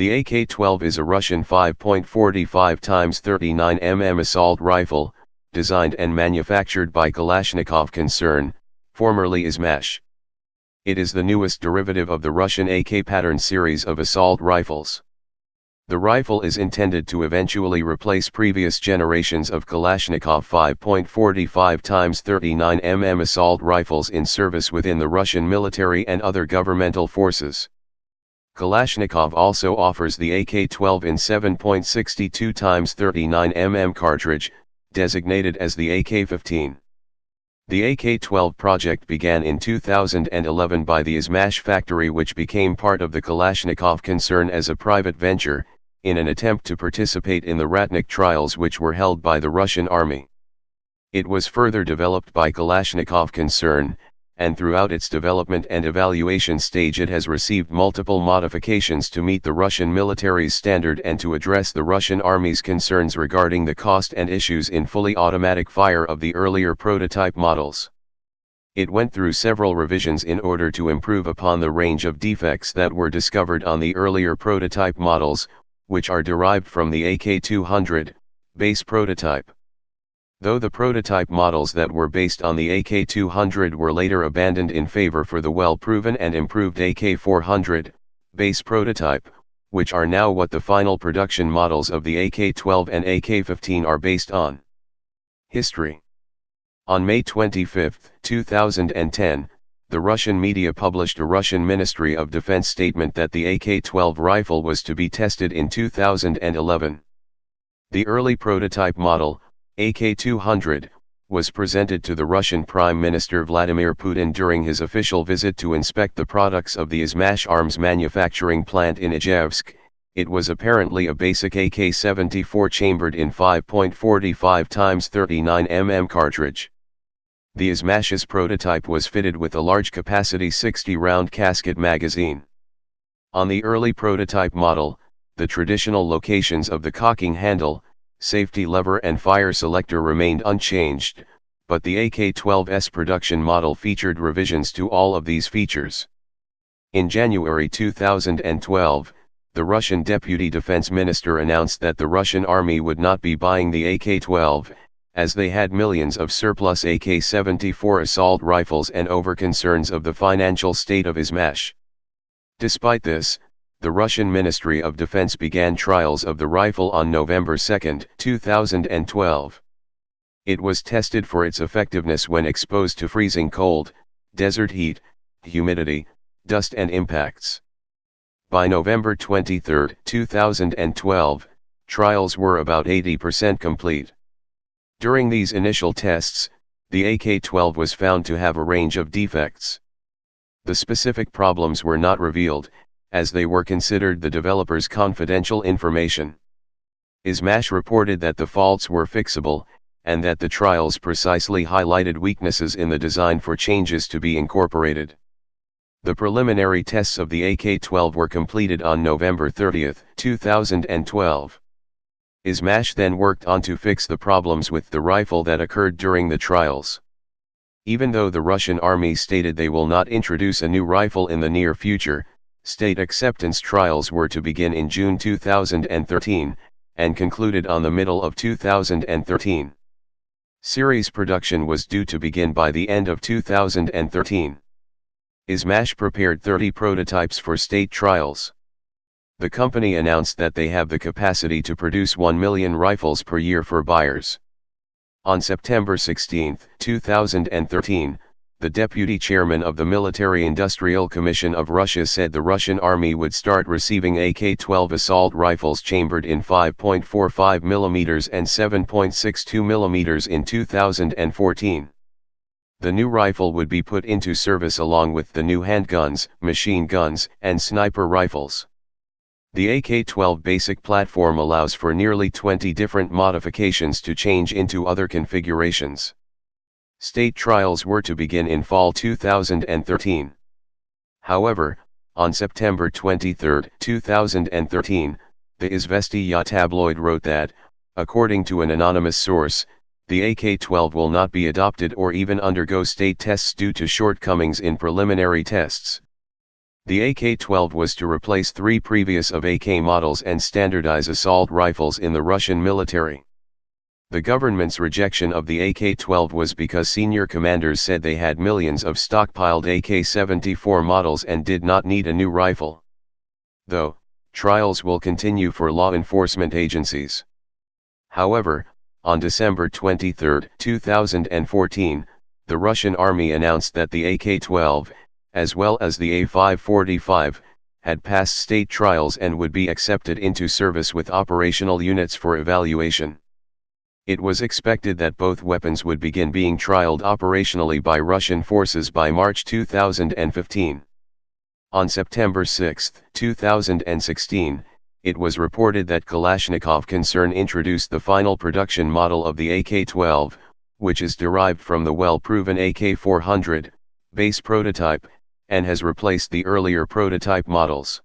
The AK-12 is a Russian 5.45 x 39 mm assault rifle, designed and manufactured by Kalashnikov concern, formerly Izmash. It is the newest derivative of the Russian AK pattern series of assault rifles. The rifle is intended to eventually replace previous generations of Kalashnikov 5.45 x 39 mm assault rifles in service within the Russian military and other governmental forces. Kalashnikov also offers the AK-12 in 7.62 x 39 mm cartridge, designated as the AK-15. The AK-12 project began in 2011 by the Izmash factory, which became part of the Kalashnikov concern as a private venture, in an attempt to participate in the Ratnik trials which were held by the Russian army. It was further developed by Kalashnikov concern, and throughout its development and evaluation stage it has received multiple modifications to meet the Russian military's standard and to address the Russian army's concerns regarding the cost and issues in fully automatic fire of the earlier prototype models. It went through several revisions in order to improve upon the range of defects that were discovered on the earlier prototype models, which are derived from the AK-200 base prototype. Though the prototype models that were based on the AK-200 were later abandoned in favor for the well-proven and improved AK-400 base prototype, which are now what the final production models of the AK-12 and AK-15 are based on. History. On May 25, 2010, the Russian media published a Russian Ministry of Defense statement that the AK-12 rifle was to be tested in 2011. The early prototype model, AK-200, was presented to the Russian Prime Minister Vladimir Putin during his official visit to inspect the products of the Izmash arms manufacturing plant in Ijevsk. It was apparently a basic AK-74 chambered in 5.45 x 39 mm cartridge. The Izmash's prototype was fitted with a large capacity 60-round casket magazine. On the early prototype model, the traditional locations of the cocking handle, safety lever and fire selector remained unchanged, but the AK-12's production model featured revisions to all of these features. In January 2012, the Russian Deputy Defense Minister announced that the Russian army would not be buying the AK-12, as they had millions of surplus AK-74 assault rifles and over concerns of the financial state of Izmash. Despite this, the Russian Ministry of Defense began trials of the rifle on November 2, 2012. It was tested for its effectiveness when exposed to freezing cold, desert heat, humidity, dust and impacts. By November 23, 2012, trials were about 80% complete. During these initial tests, the AK-12 was found to have a range of defects. The specific problems were not revealed, as they were considered the developer's confidential information. Izmash reported that the faults were fixable, and that the trials precisely highlighted weaknesses in the design for changes to be incorporated. The preliminary tests of the AK-12 were completed on November 30, 2012. Izmash then worked on to fix the problems with the rifle that occurred during the trials. Even though the Russian army stated they will not introduce a new rifle in the near future, state acceptance trials were to begin in June 2013, and concluded on the middle of 2013. Series production was due to begin by the end of 2013. Izmash prepared 30 prototypes for state trials. The company announced that they have the capacity to produce 1 million rifles per year for buyers. On September 16, 2013, the deputy chairman of the Military Industrial Commission of Russia said the Russian army would start receiving AK-12 assault rifles chambered in 5.45 mm and 7.62 mm in 2014. The new rifle would be put into service along with the new handguns, machine guns, and sniper rifles. The AK-12 basic platform allows for nearly 20 different modifications to change into other configurations. State trials were to begin in fall 2013. However, on September 23, 2013, the Izvestiya tabloid wrote that, according to an anonymous source, the AK-12 will not be adopted or even undergo state tests due to shortcomings in preliminary tests. The AK-12 was to replace 3 previous of AK models and standardize assault rifles in the Russian military. The government's rejection of the AK-12 was because senior commanders said they had millions of stockpiled AK-74 models and did not need a new rifle. Though, trials will continue for law enforcement agencies. However, on December 23, 2014, the Russian army announced that the AK-12, as well as the A545, had passed state trials and would be accepted into service with operational units for evaluation. It was expected that both weapons would begin being trialed operationally by Russian forces by March 2015. On September 6, 2016, it was reported that Kalashnikov concern introduced the final production model of the AK-12, which is derived from the well-proven AK-400 base prototype, and has replaced the earlier prototype models.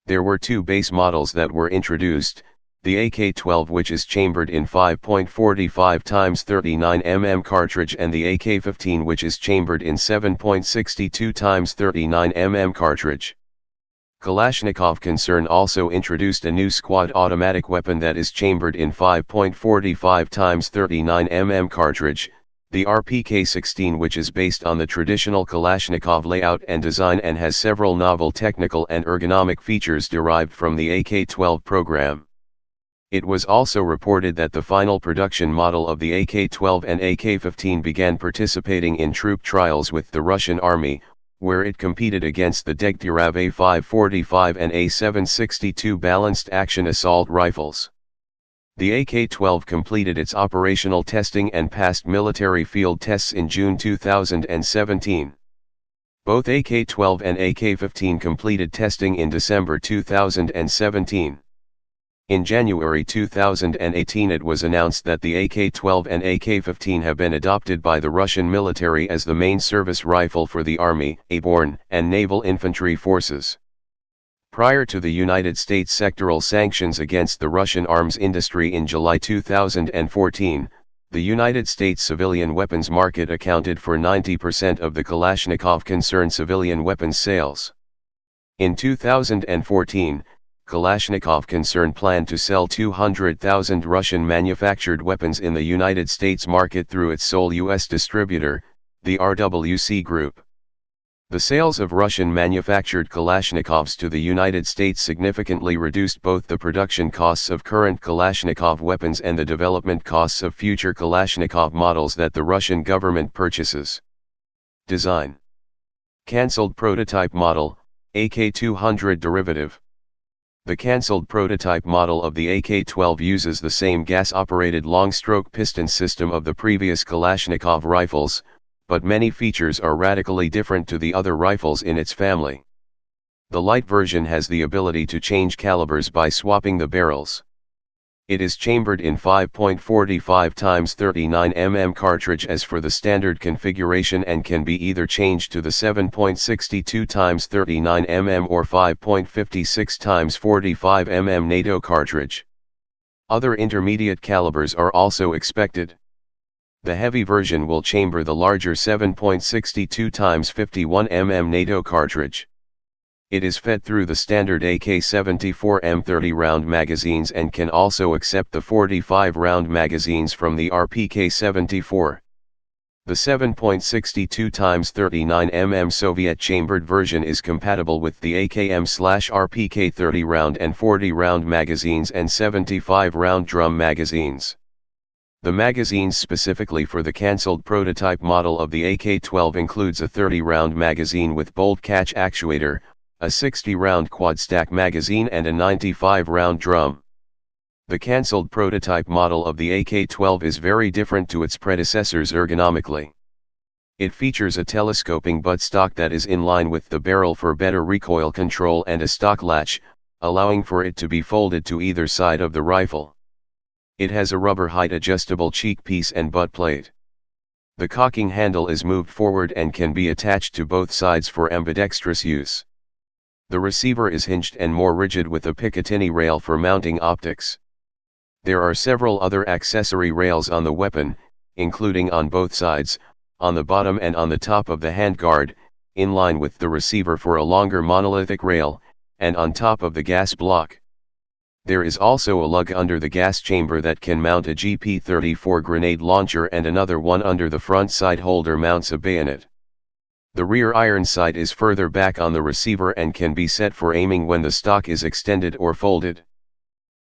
There were 2 base models that were introduced, the AK-12 which is chambered in 5.45 x 39 mm cartridge and the AK-15 which is chambered in 7.62 x 39 mm cartridge. Kalashnikov concern also introduced a new squad automatic weapon that is chambered in 5.45 x 39 mm cartridge, the RPK-16, which is based on the traditional Kalashnikov layout and design and has several novel technical and ergonomic features derived from the AK-12 program. It was also reported that the final production model of the AK-12 and AK-15 began participating in troop trials with the Russian army, where it competed against the Degtyarev A545 and A762 balanced action assault rifles. The AK-12 completed its operational testing and passed military field tests in June 2017. Both AK-12 and AK-15 completed testing in December 2017. In January 2018 it was announced that the AK-12 and AK-15 have been adopted by the Russian military as the main service rifle for the Army, Airborne, and Naval Infantry forces. Prior to the United States sectoral sanctions against the Russian arms industry in July 2014, the United States civilian weapons market accounted for 90% of the Kalashnikov concern civilian weapons sales. In 2014, Kalashnikov concern planned to sell 200,000 Russian-manufactured weapons in the United States market through its sole U.S. distributor, the RWC Group. The sales of Russian-manufactured Kalashnikovs to the United States significantly reduced both the production costs of current Kalashnikov weapons and the development costs of future Kalashnikov models that the Russian government purchases. Design: cancelled prototype model, AK-200 derivative. The cancelled prototype model of the AK-12 uses the same gas-operated long-stroke piston system of the previous Kalashnikov rifles, but many features are radically different to the other rifles in its family. The light version has the ability to change calibers by swapping the barrels. It is chambered in 5.45 x 39 mm cartridge as for the standard configuration and can be either changed to the 7.62 x 39 mm or 5.56 x 45 mm NATO cartridge. Other intermediate calibers are also expected. The heavy version will chamber the larger 7.62 x 51 mm NATO cartridge. It is fed through the standard AK-74 M30 round magazines and can also accept the 45 round magazines from the RPK-74. The 7.62 x 39 mm Soviet chambered version is compatible with the AKM/RPK 30 round and 40 round magazines and 75 round drum magazines. The magazines specifically for the cancelled prototype model of the AK-12 includes a 30 round magazine with bolt catch actuator, a 60-round quad-stack magazine and a 95-round drum. The cancelled prototype model of the AK-12 is very different to its predecessors ergonomically. It features a telescoping buttstock that is in line with the barrel for better recoil control and a stock latch, allowing for it to be folded to either side of the rifle. It has a rubber height adjustable cheek piece and butt plate. The cocking handle is moved forward and can be attached to both sides for ambidextrous use. The receiver is hinged and more rigid with a Picatinny rail for mounting optics. There are several other accessory rails on the weapon, including on both sides, on the bottom and on the top of the handguard, in line with the receiver for a longer monolithic rail, and on top of the gas block. There is also a lug under the gas chamber that can mount a GP-34 grenade launcher, and another one under the front side holder mounts a bayonet. The rear iron sight is further back on the receiver and can be set for aiming when the stock is extended or folded.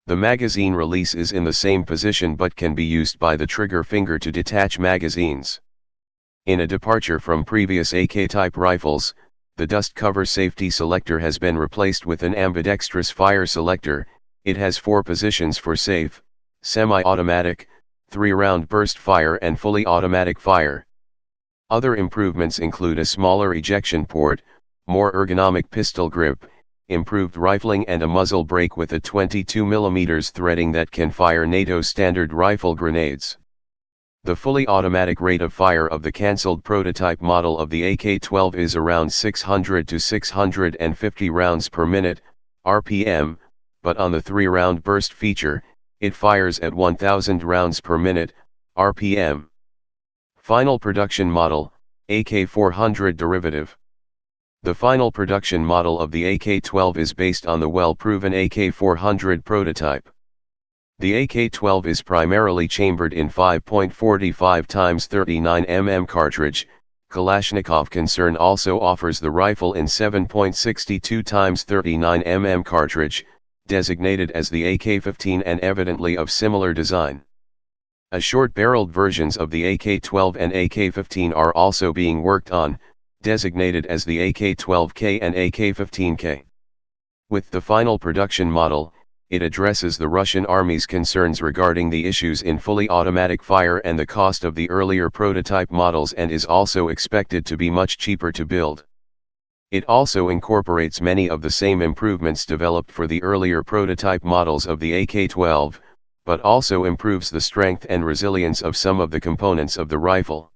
The magazine release is in the same position but can be used by the trigger finger to detach magazines. In a departure from previous AK-type rifles, the dust cover safety selector has been replaced with an ambidextrous fire selector. It has 4 positions for safe, semi-automatic, 3-round burst fire and fully automatic fire. Other improvements include a smaller ejection port, more ergonomic pistol grip, improved rifling and a muzzle brake with a 22mm threading that can fire NATO standard rifle grenades. The fully automatic rate of fire of the cancelled prototype model of the AK-12 is around 600 to 650 rounds per minute, RPM, but on the 3-round burst feature, it fires at 1000 rounds per minute, RPM. Final production model, AK-400 derivative. The final production model of the AK-12 is based on the well-proven AK-400 prototype. The AK-12 is primarily chambered in 5.45 x 39 mm cartridge. Kalashnikov concern also offers the rifle in 7.62 x 39 mm cartridge, designated as the AK-15 and evidently of similar design. A short-barreled versions of the AK-12 and AK-15 are also being worked on, designated as the AK-12K and AK-15K. With the final production model, it addresses the Russian Army's concerns regarding the issues in fully automatic fire and the cost of the earlier prototype models, and is also expected to be much cheaper to build. It also incorporates many of the same improvements developed for the earlier prototype models of the AK-12, but also improves the strength and resilience of some of the components of the rifle.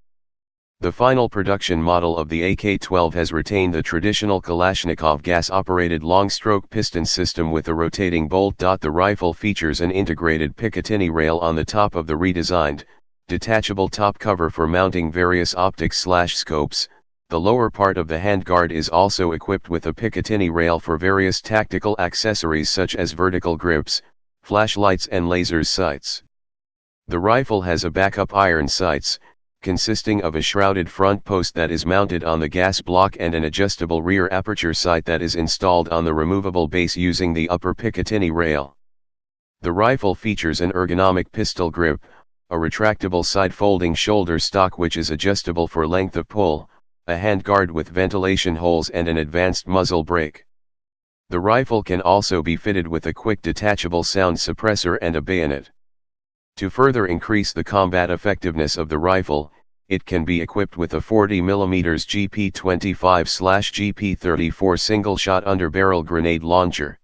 The final production model of the AK-12 has retained the traditional Kalashnikov gas-operated long-stroke piston system with a rotating bolt. The rifle features an integrated Picatinny rail on the top of the redesigned, detachable top cover for mounting various optics/scopes. The lower part of the handguard is also equipped with a Picatinny rail for various tactical accessories such as vertical grips, flashlights and laser sights. The rifle has a backup iron sights, consisting of a shrouded front post that is mounted on the gas block and an adjustable rear aperture sight that is installed on the removable base using the upper Picatinny rail. The rifle features an ergonomic pistol grip, a retractable side-folding shoulder stock which is adjustable for length of pull, a handguard with ventilation holes and an advanced muzzle brake. The rifle can also be fitted with a quick detachable sound suppressor and a bayonet. To further increase the combat effectiveness of the rifle, it can be equipped with a 40mm GP25/GP34 single-shot underbarrel grenade launcher.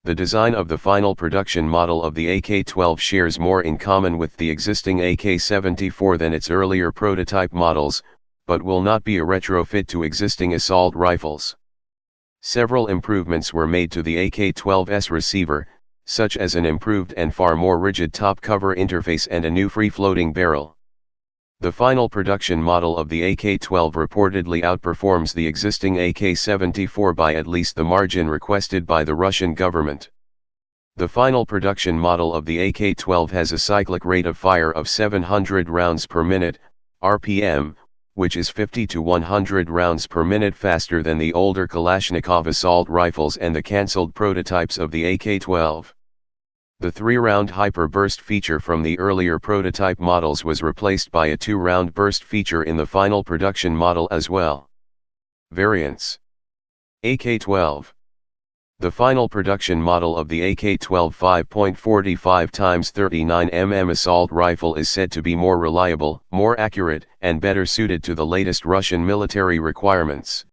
The design of the final production model of the AK-12 shares more in common with the existing AK-74 than its earlier prototype models, but will not be a retrofit to existing assault rifles. Several improvements were made to the AK-12's receiver, such as an improved and far more rigid top cover interface and a new free-floating barrel. The final production model of the AK-12 reportedly outperforms the existing AK-74 by at least the margin requested by the Russian government. The final production model of the AK-12 has a cyclic rate of fire of 700 rounds per minute, RPM, which is 50 to 100 rounds per minute faster than the older Kalashnikov assault rifles and the cancelled prototypes of the AK-12. The 3-round hyper-burst feature from the earlier prototype models was replaced by a 2-round burst feature in the final production model as well. Variants: AK-12. The final production model of the AK-12 5.45 x 39 mm assault rifle is said to be more reliable, more accurate, and better suited to the latest Russian military requirements.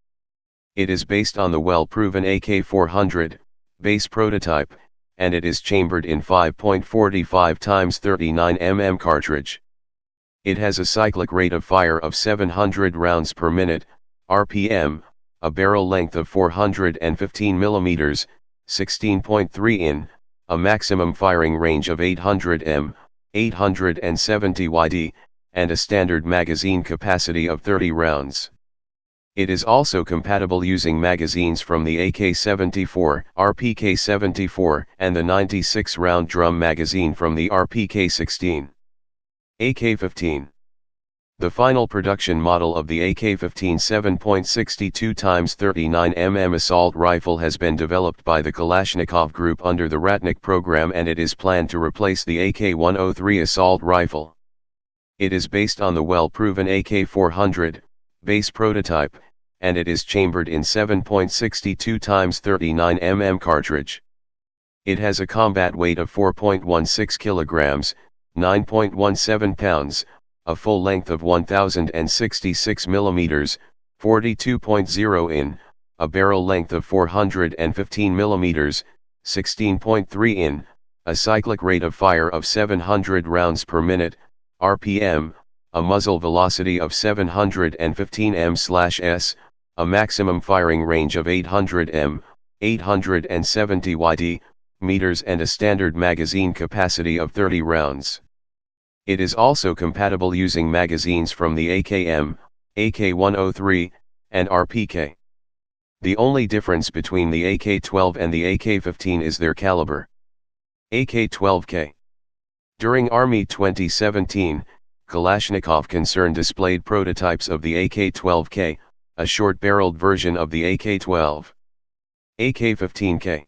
It is based on the well-proven AK-400 base prototype, and it is chambered in 5.45 x 39 mm cartridge. It has a cyclic rate of fire of 700 rounds per minute, RPM, a barrel length of 415 mm, 16.3 in, a maximum firing range of 800 m, 870 yd, and a standard magazine capacity of 30 rounds. It is also compatible using magazines from the AK-74, RPK-74, and the 96-round drum magazine from the RPK-16. AK-15. The final production model of the AK-15 7.62 x 39 mm assault rifle has been developed by the Kalashnikov Group under the Ratnik program, and it is planned to replace the AK-103 assault rifle. It is based on the well-proven AK-400 base prototype, and it is chambered in 7.62 x 39 mm cartridge. It has a combat weight of 4.16 kilograms, 9.17 pounds, a full length of 1066 mm, 42.0 in, a barrel length of 415 mm, 16.3 in, a cyclic rate of fire of 700 rounds per minute, RPM, a muzzle velocity of 715 m/s, a maximum firing range of 800 m, 870 yd, meters, and a standard magazine capacity of 30 rounds. It is also compatible using magazines from the AKM, AK-103, and RPK. The only difference between the AK-12 and the AK-15 is their caliber. AK-12K. During Army 2017, Kalashnikov concern displayed prototypes of the AK-12K, a short-barreled version of the AK-12. AK-15K.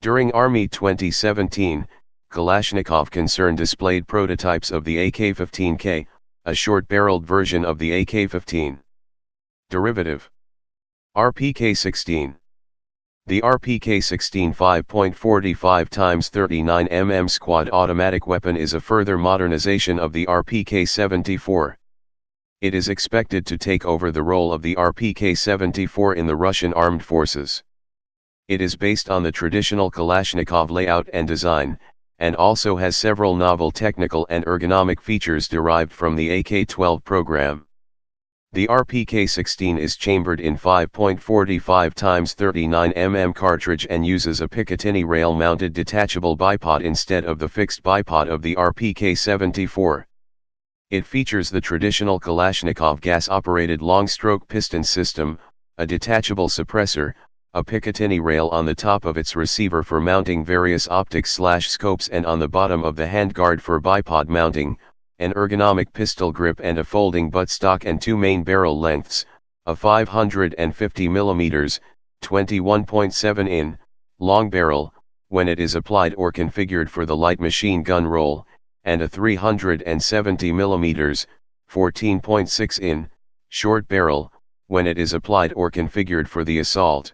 During Army 2017, Kalashnikov concern displayed prototypes of the AK-15K, a short-barreled version of the AK-15. Derivative. RPK-16. The RPK-16 5.45 x 39 mm squad automatic weapon is a further modernization of the RPK-74. It is expected to take over the role of the RPK-74 in the Russian armed forces. It is based on the traditional Kalashnikov layout and design, and also has several novel technical and ergonomic features derived from the AK-12 program. The RPK-16 is chambered in 5.45 x 39 mm cartridge and uses a Picatinny rail-mounted detachable bipod instead of the fixed bipod of the RPK-74. It features the traditional Kalashnikov gas-operated long-stroke piston system, a detachable suppressor, a Picatinny rail on the top of its receiver for mounting various optics/scopes, and on the bottom of the handguard for bipod mounting, an ergonomic pistol grip and a folding buttstock, and two main barrel lengths, a 550 mm, 21.7 in, long barrel, when it is applied or configured for the light machine gun role, and a 370 mm, 14.6 in, short barrel, when it is applied or configured for the assault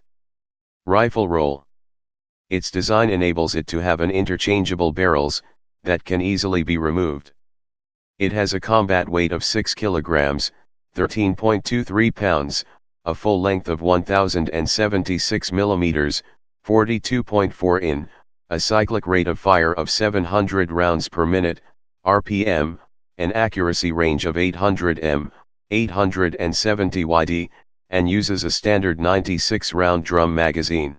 rifle role. Its design enables it to have an interchangeable barrels, that can easily be removed. It has a combat weight of 6 kilograms, 13.23 pounds, a full length of 1076 mm, 42.4 in, a cyclic rate of fire of 700 rounds per minute, RPM, an accuracy range of 800 m, 870 yd, and uses a standard 96-round drum magazine.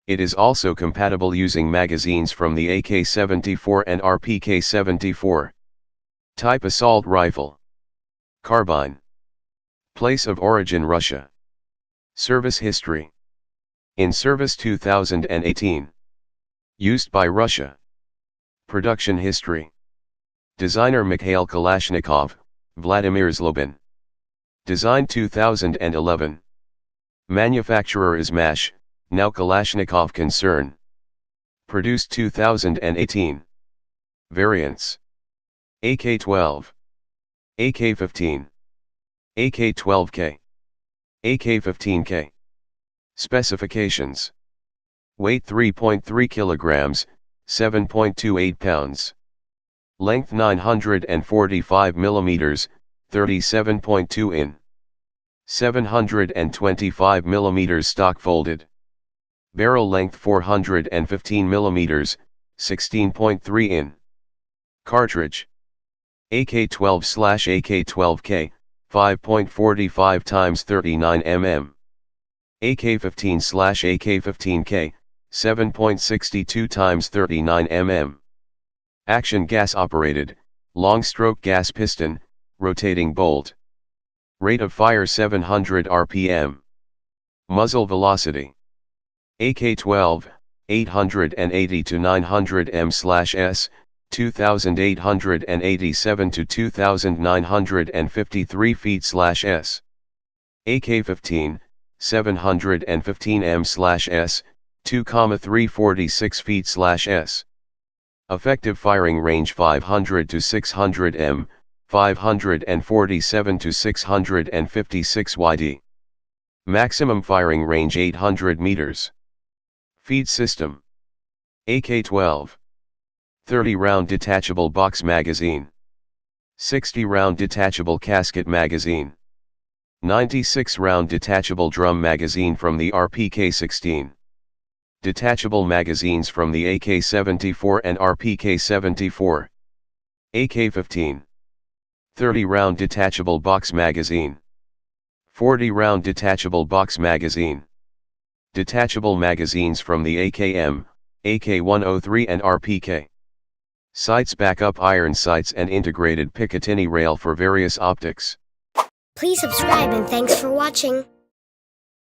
It is also compatible using magazines from the AK-74 and RPK-74. Type assault rifle. Carbine. Place of origin Russia. Service history. In service 2018. Used by Russia. Production history. Designer Mikhail Kalashnikov, Vladimir Zlobin. Design 2011. Manufacturer is MASH, now Kalashnikov concern. Produced 2018. Variants. AK-12. AK-15. AK-12K. AK-15K. Specifications. Weight 3.3 kilograms, 7.28 pounds. Length 945 millimeters, 37.2 in. 725 mm stock folded. Barrel length 415 mm, 16.3 in. Cartridge. AK-12/AK-12K, 5.45 x 39 mm. AK-15/AK-15K, 7.62 x 39 mm. Action gas operated, long stroke gas piston, rotating bolt. Rate of fire 700 rpm. Muzzle velocity. AK-12, 880 to 900 m/s, 2887 to 2953 feet/s. AK-15, 715 m/s, 2,346 feet/s. Effective firing range 500 to 600 m, 547 to 656 yd. Maximum firing range 800 meters. Feed system. AK-12. 30-round detachable box magazine. 60-round detachable casket magazine. 96-round detachable drum magazine from the RPK-16. Detachable magazines from the AK-74 and RPK-74. AK-15. 30-round detachable box magazine. 40-round detachable box magazine. Detachable magazines from the AKM, AK-103 and RPK. Sights, backup iron sights and integrated Picatinny rail for various optics. Please subscribe and thanks for watching.